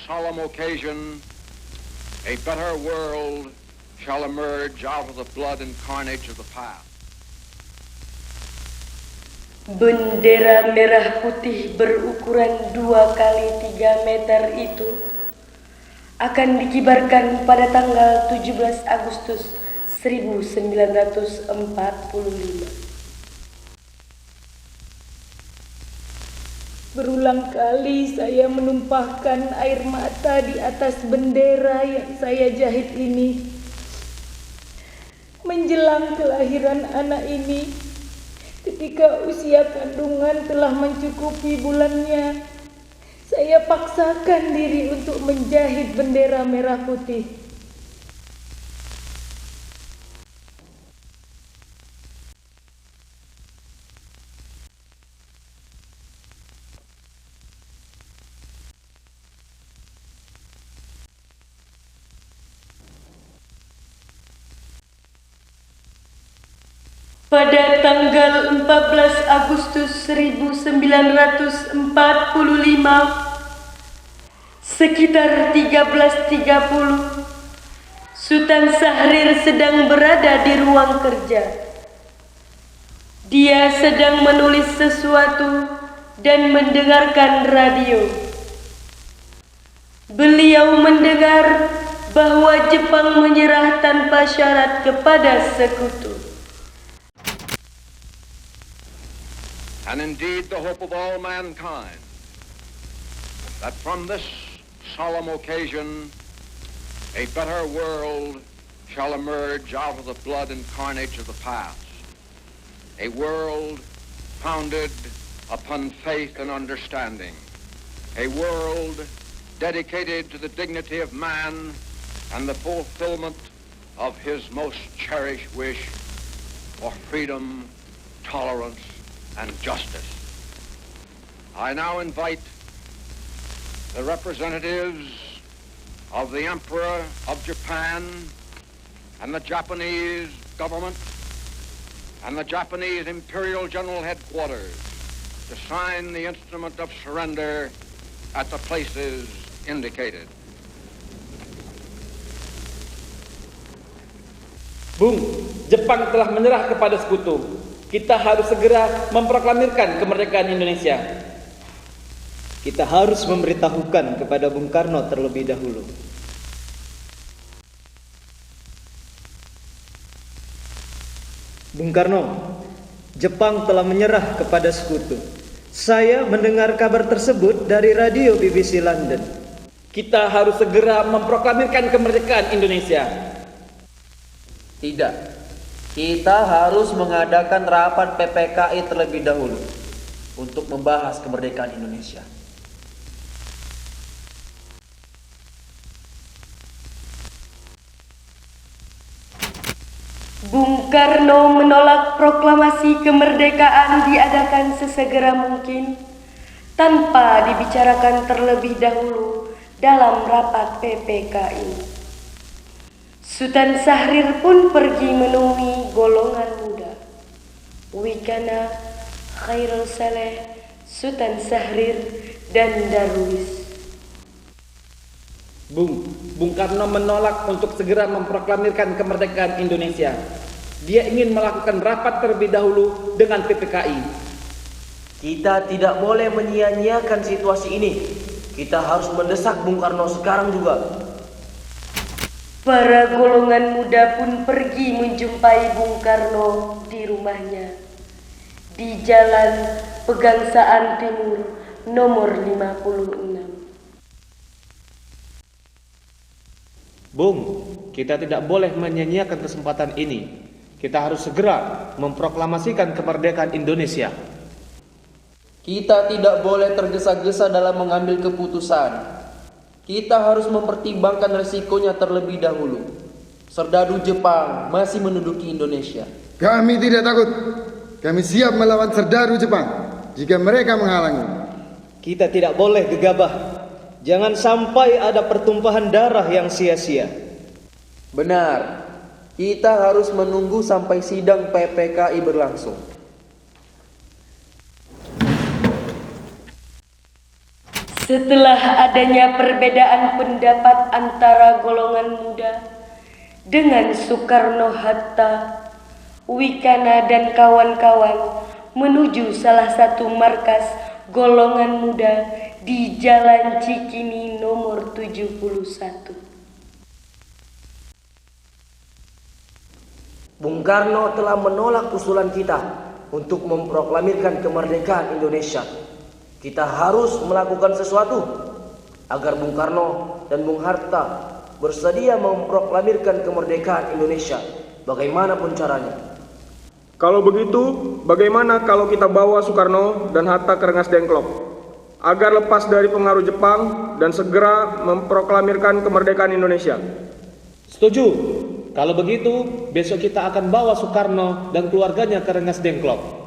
solemn occasion, a better world shall emerge out of the blood and carnage of the past. Bendera merah putih berukuran 2 kali 3 meter itu akan dikibarkan pada tanggal 17 Agustus 1945. Berulang kali saya menumpahkan air mata di atas bendera yang saya jahit ini. Menjelang kelahiran anak ini, ketika usia kandungan telah mencukupi bulannya, saya paksakan diri untuk menjahit bendera merah putih. Pada tanggal 14 Agustus 1945, sekitar 13.30, Sultan Syahrir sedang berada di ruang kerja. Dia sedang menulis sesuatu dan mendengarkan radio. Beliau mendengar bahwa Jepang menyerah tanpa syarat kepada sekutu. And indeed the hope of all mankind, that from this solemn occasion a better world shall emerge out of the blood and carnage of the past, a world founded upon faith and understanding, a world dedicated to the dignity of man and the fulfillment of his most cherished wish for freedom, tolerance, and justice. I now invite the representatives of the Emperor of Japan and the Japanese government and the Japanese Imperial General Headquarters to sign the instrument of surrender at the places indicated. Bung, Jepang telah menyerah kepada sekutu. Kita harus segera memproklamirkan kemerdekaan Indonesia. Kita harus memberitahukan kepada Bung Karno terlebih dahulu. Bung Karno, Jepang telah menyerah kepada sekutu. Saya mendengar kabar tersebut dari radio BBC London. Kita harus segera memproklamirkan kemerdekaan Indonesia. Tidak. Kita harus mengadakan rapat PPKI terlebih dahulu untuk membahas kemerdekaan Indonesia. Bung Karno menolak proklamasi kemerdekaan diadakan sesegera mungkin tanpa dibicarakan terlebih dahulu dalam rapat PPKI. Sultan Syahrir pun pergi menemui golongan muda. Wikana, Khairul Saleh, Sultan Syahrir, dan Darwis. Bung Karno menolak untuk segera memproklamirkan kemerdekaan Indonesia. Dia ingin melakukan rapat terlebih dahulu dengan PPKI. Kita tidak boleh menyia-nyiakan situasi ini. Kita harus mendesak Bung Karno sekarang juga. Para golongan muda pun pergi menjumpai Bung Karno di rumahnya di Jalan Pegangsaan Timur nomor 56. Bung, kita tidak boleh menyia-nyiakan kesempatan ini. Kita harus segera memproklamasikan kemerdekaan Indonesia. Kita tidak boleh tergesa-gesa dalam mengambil keputusan. Kita harus mempertimbangkan resikonya terlebih dahulu. Serdadu Jepang masih menduduki Indonesia. Kami tidak takut. Kami siap melawan serdadu Jepang jika mereka menghalangi. Kita tidak boleh gegabah. Jangan sampai ada pertumpahan darah yang sia-sia. Benar. Kita harus menunggu sampai sidang PPKI berlangsung. Setelah adanya perbedaan pendapat antara golongan muda dengan Soekarno-Hatta, Wikana dan kawan-kawan menuju salah satu markas golongan muda di Jalan Cikini nomor 71. Bung Karno telah menolak usulan kita untuk memproklamirkan kemerdekaan Indonesia. Kita harus melakukan sesuatu agar Bung Karno dan Bung Hatta bersedia memproklamirkan kemerdekaan Indonesia bagaimanapun caranya. Kalau begitu, bagaimana kalau kita bawa Soekarno dan Hatta ke Rengas Dengklok agar lepas dari pengaruh Jepang dan segera memproklamirkan kemerdekaan Indonesia? Setuju. Kalau begitu, besok kita akan bawa Soekarno dan keluarganya ke Rengas Dengklok.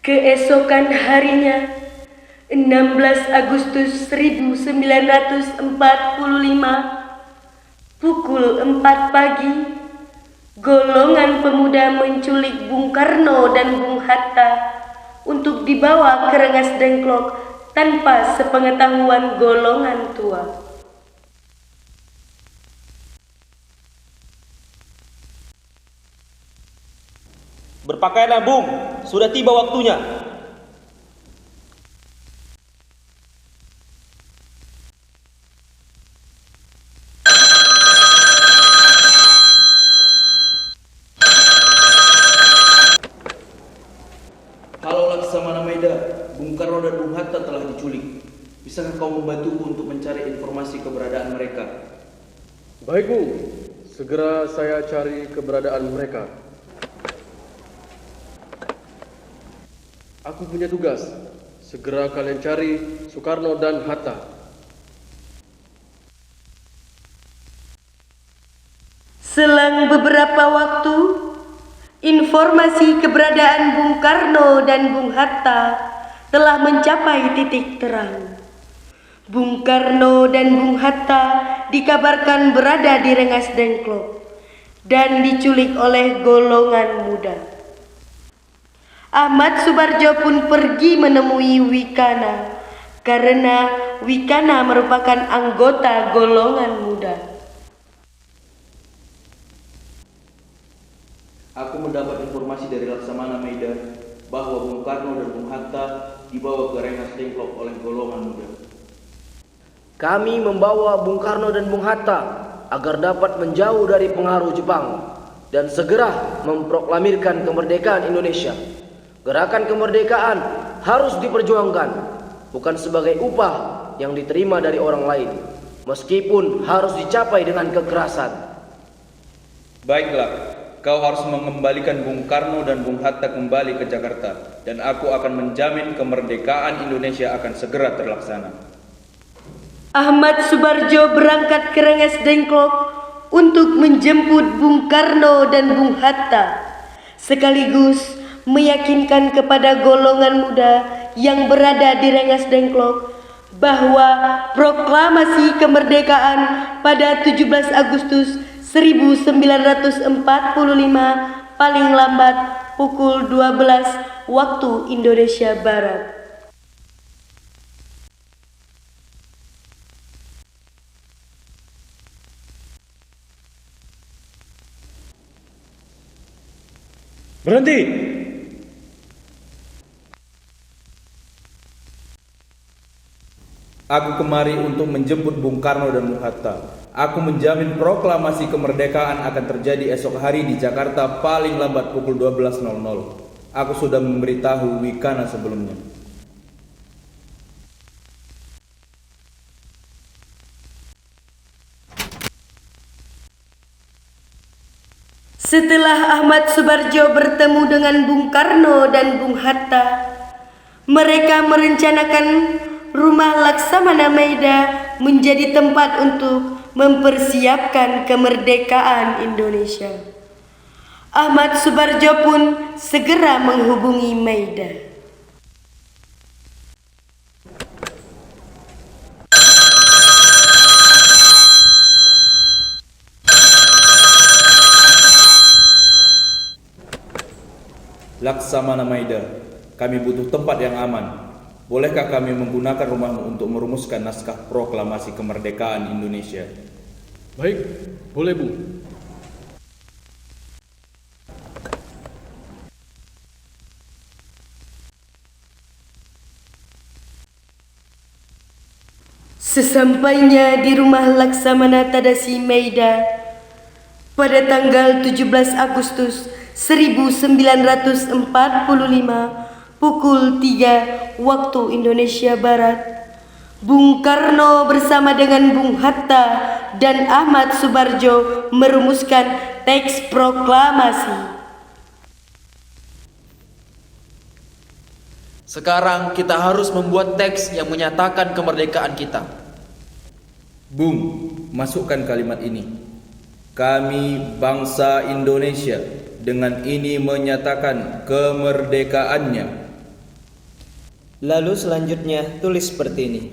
Keesokan harinya, 16 Agustus 1945, pukul 4 pagi, golongan pemuda menculik Bung Karno dan Bung Hatta untuk dibawa ke Rengas Dengklok tanpa sepengetahuan golongan tua. Berpakaianlah Bung, sudah tiba waktunya. Halo Laksamana Maeda, Bung Karno dan Bung Hatta telah diculik. Bisakah kau membantuku untuk mencari informasi keberadaan mereka? Baik Bu, segera saya cari keberadaan mereka. Aku punya tugas, segera kalian cari Soekarno dan Hatta. Selang beberapa waktu, informasi keberadaan Bung Karno dan Bung Hatta telah mencapai titik terang. Bung Karno dan Bung Hatta dikabarkan berada di Rengas Dengklok dan diculik oleh golongan muda. Ahmad Subarjo pun pergi menemui Wikana karena Wikana merupakan anggota golongan muda. Aku mendapat informasi dari Laksamana Maeda bahwa Bung Karno dan Bung Hatta dibawa ke Rengas Dengklok oleh golongan muda. Kami membawa Bung Karno dan Bung Hatta agar dapat menjauh dari pengaruh Jepang dan segera memproklamirkan kemerdekaan Indonesia. Gerakan kemerdekaan harus diperjuangkan, bukan sebagai upah yang diterima dari orang lain, meskipun harus dicapai dengan kekerasan. Baiklah, kau harus mengembalikan Bung Karno dan Bung Hatta kembali ke Jakarta, dan aku akan menjamin kemerdekaan Indonesia akan segera terlaksana. Ahmad Subarjo berangkat ke Rengas Dengklok untuk menjemput Bung Karno dan Bung Hatta, sekaligus meyakinkan kepada golongan muda yang berada di Rengas Dengklok bahwa proklamasi kemerdekaan pada 17 Agustus 1945 paling lambat pukul 12 waktu Indonesia Barat. Berhenti! Aku kemari untuk menjemput Bung Karno dan Bung Hatta. Aku menjamin proklamasi kemerdekaan akan terjadi esok hari di Jakarta paling lambat pukul 12.00. Aku sudah memberitahu Wikana sebelumnya. Setelah Ahmad Subarjo bertemu dengan Bung Karno dan Bung Hatta, mereka merencanakan rumah Laksamana Maeda menjadi tempat untuk mempersiapkan kemerdekaan Indonesia. Ahmad Subarjo pun segera menghubungi Maeda. Laksamana Maida, kami butuh tempat yang aman. Bolehkah kami menggunakan rumahmu untuk merumuskan naskah proklamasi kemerdekaan Indonesia? Baik, boleh Bu. Sesampainya di rumah Laksamana Tadasi Maida pada tanggal 17 Agustus 1945 pukul 3 waktu Indonesia Barat, Bung Karno bersama dengan Bung Hatta dan Ahmad Subarjo merumuskan teks proklamasi. Sekarang kita harus membuat teks yang menyatakan kemerdekaan kita. Bung, masukkan kalimat ini. Kami bangsa Indonesia dengan ini menyatakan kemerdekaannya. Lalu selanjutnya tulis seperti ini.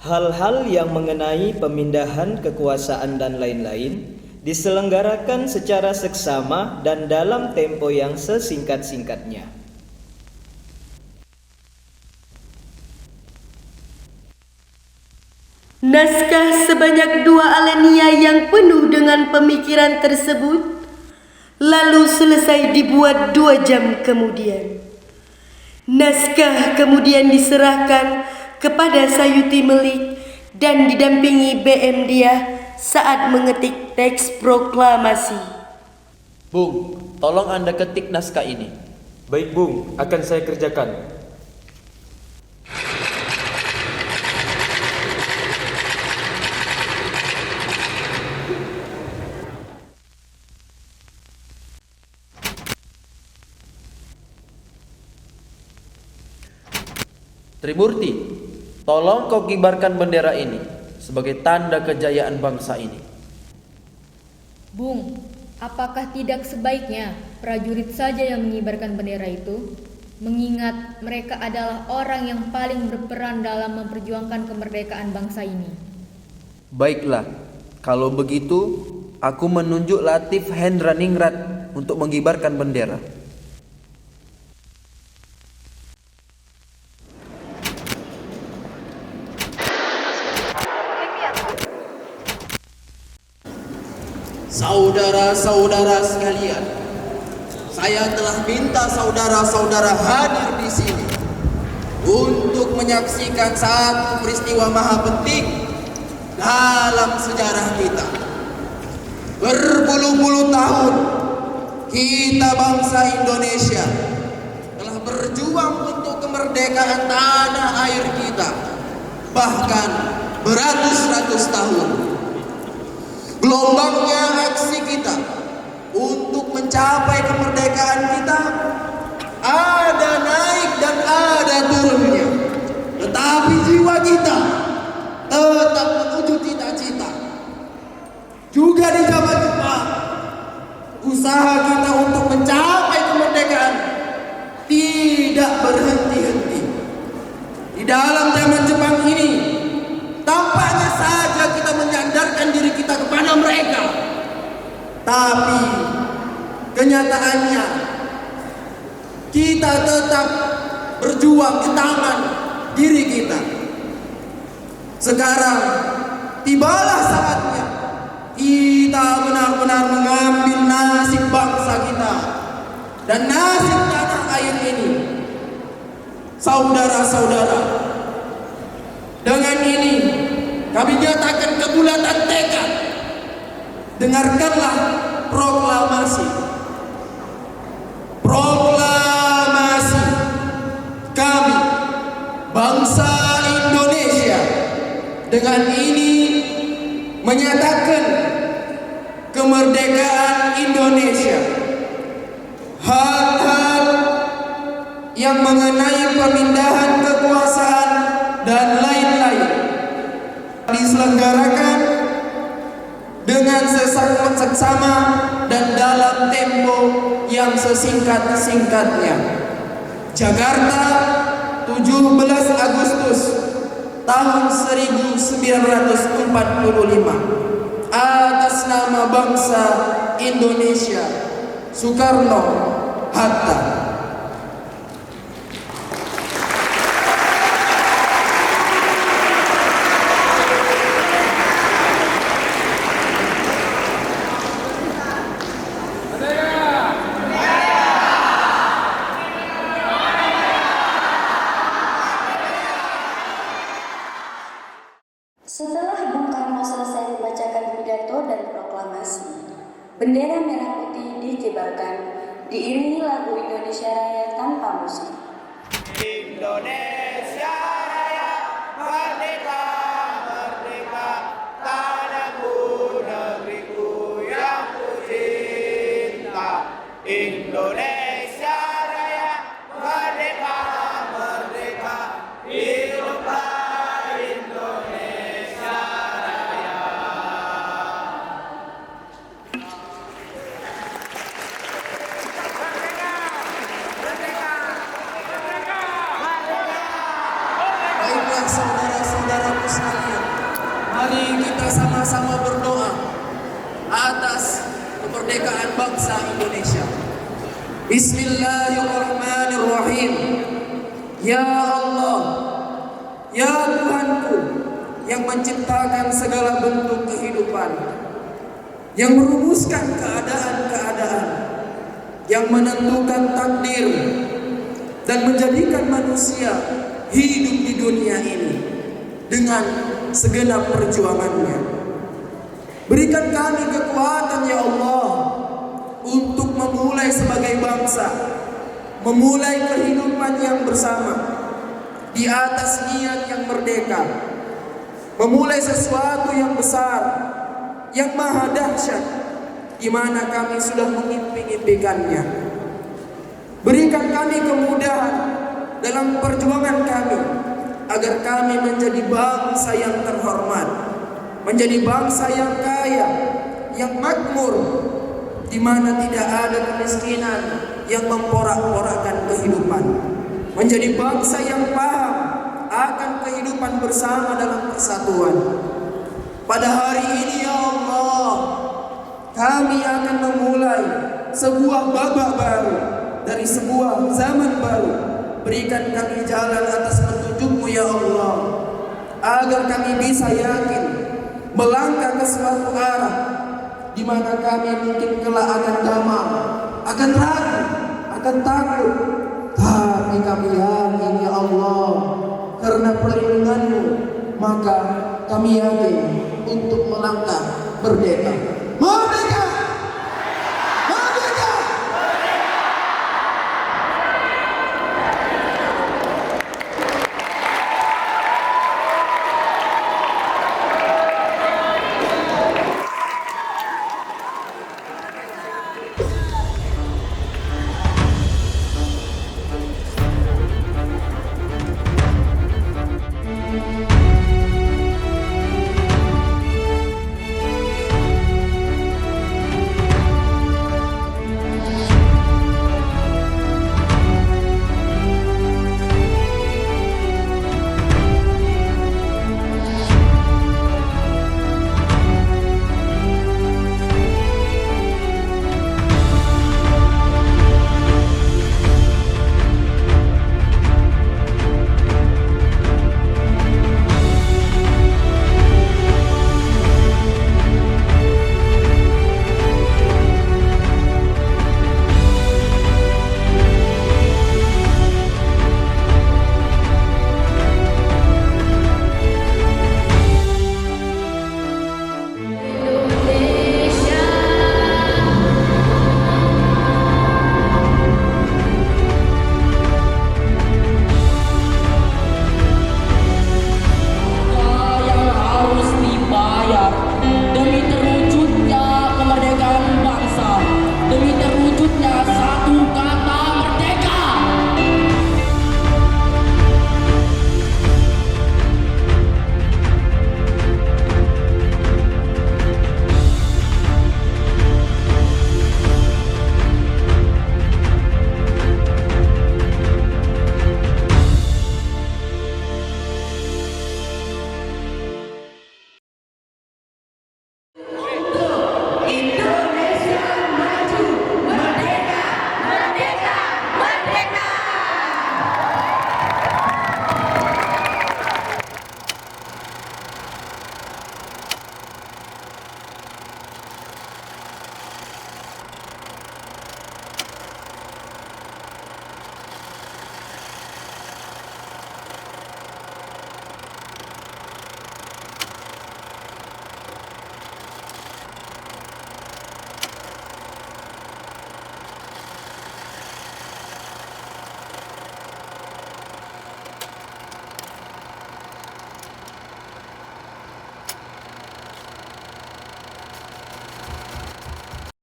Hal-hal yang mengenai pemindahan kekuasaan dan lain-lain diselenggarakan secara seksama dan dalam tempo yang sesingkat-singkatnya. Naskah sebanyak 2 alinea yang penuh dengan pemikiran tersebut lalu selesai dibuat 2 jam kemudian. Naskah kemudian diserahkan kepada Sayuti Melik dan didampingi BM Dia saat mengetik teks proklamasi. Bung, tolong Anda ketik naskah ini. Baik Bung, akan saya kerjakan. Trimurti, tolong kau kibarkan bendera ini sebagai tanda kejayaan bangsa ini. Bung, apakah tidak sebaiknya prajurit saja yang mengibarkan bendera itu? Mengingat mereka adalah orang yang paling berperan dalam memperjuangkan kemerdekaan bangsa ini. Baiklah, kalau begitu aku menunjuk Latif Hendraningrat untuk mengibarkan bendera. Saudara-saudara sekalian, saya telah minta saudara-saudara hadir di sini untuk menyaksikan satu peristiwa maha penting dalam sejarah kita. Berpuluh-puluh tahun kita bangsa Indonesia telah berjuang untuk kemerdekaan tanah air kita, bahkan beratus-ratus tahun. Gelombangnya aksi kita untuk mencapai kemerdekaan kita ada naik dan ada turunnya, tetapi jiwa kita tetap menuju cita-cita. Juga di zaman Jepang, usaha kita untuk mencapai kemerdekaan tidak berhenti-henti. Di dalam zaman Jepang ini tampaknya saja kita menyandarkan diri kita kepada mereka, tapi kenyataannya kita tetap berjuang di tangan diri kita. Sekarang tibalah saatnya kita benar-benar mengambil nasib bangsa kita dan nasib tanah air ini. Saudara-saudara, dengan ini kami nyatakan kebulatan tekad. Dengarkanlah proklamasi. Proklamasi kami, bangsa Indonesia, dengan ini menyatakan kemerdekaan Indonesia. Hal-hal yang mengenai pemindahan kekuasaan dan lain-lain diselenggarakan dengan seksama dan dalam tempo yang sesingkat-singkatnya. Jakarta, 17 Agustus tahun 1945. Atas nama bangsa Indonesia, Soekarno Hatta. manusia. Indonesia Raya, merdeka, merdeka, tanahku, negeriku yang ku cinta. Indonesia Raya, merdeka, merdeka, hiduplah Indonesia Raya. Baiklah saudara-saudaraku sekalian, mari kita sama-sama berdoa atas kemerdekaan bangsa Indonesia. Bismillahirrahmanirrahim. Ya Allah, ya Tuhanku yang menciptakan segala bentuk kehidupan, yang merumuskan keadaan-keadaan, yang menentukan takdir dan menjadikan manusia hidup di dunia ini dengan segenap perjuangannya. Berikan kami kekuatan ya Allah untuk memulai sebagai bangsa, memulai kehidupan yang bersama di atas niat yang merdeka, memulai sesuatu yang besar, yang maha dahsyat, di mana kami sudah mengimpi-impikannya. Berikan kami kemudahan dalam perjuangan kami, agar kami menjadi bangsa yang terhormat, menjadi bangsa yang kaya, yang makmur, di mana tidak ada kemiskinan yang memporak-porakkan kehidupan, menjadi bangsa yang paham akan kehidupan bersama dalam persatuan. Pada hari ini ya Allah, kami akan memulai sebuah babak baru dari sebuah zaman baru. Berikan kami jalan atas petunjuk-Mu ya Allah, agar kami bisa yakin melangkah ke suatu arah di mana kami mungkin kelak akan damai, akan ragu, akan takut, tapi kami yakin ya Allah, karena perlindungan-Mu maka kami yakin untuk melangkah merdeka.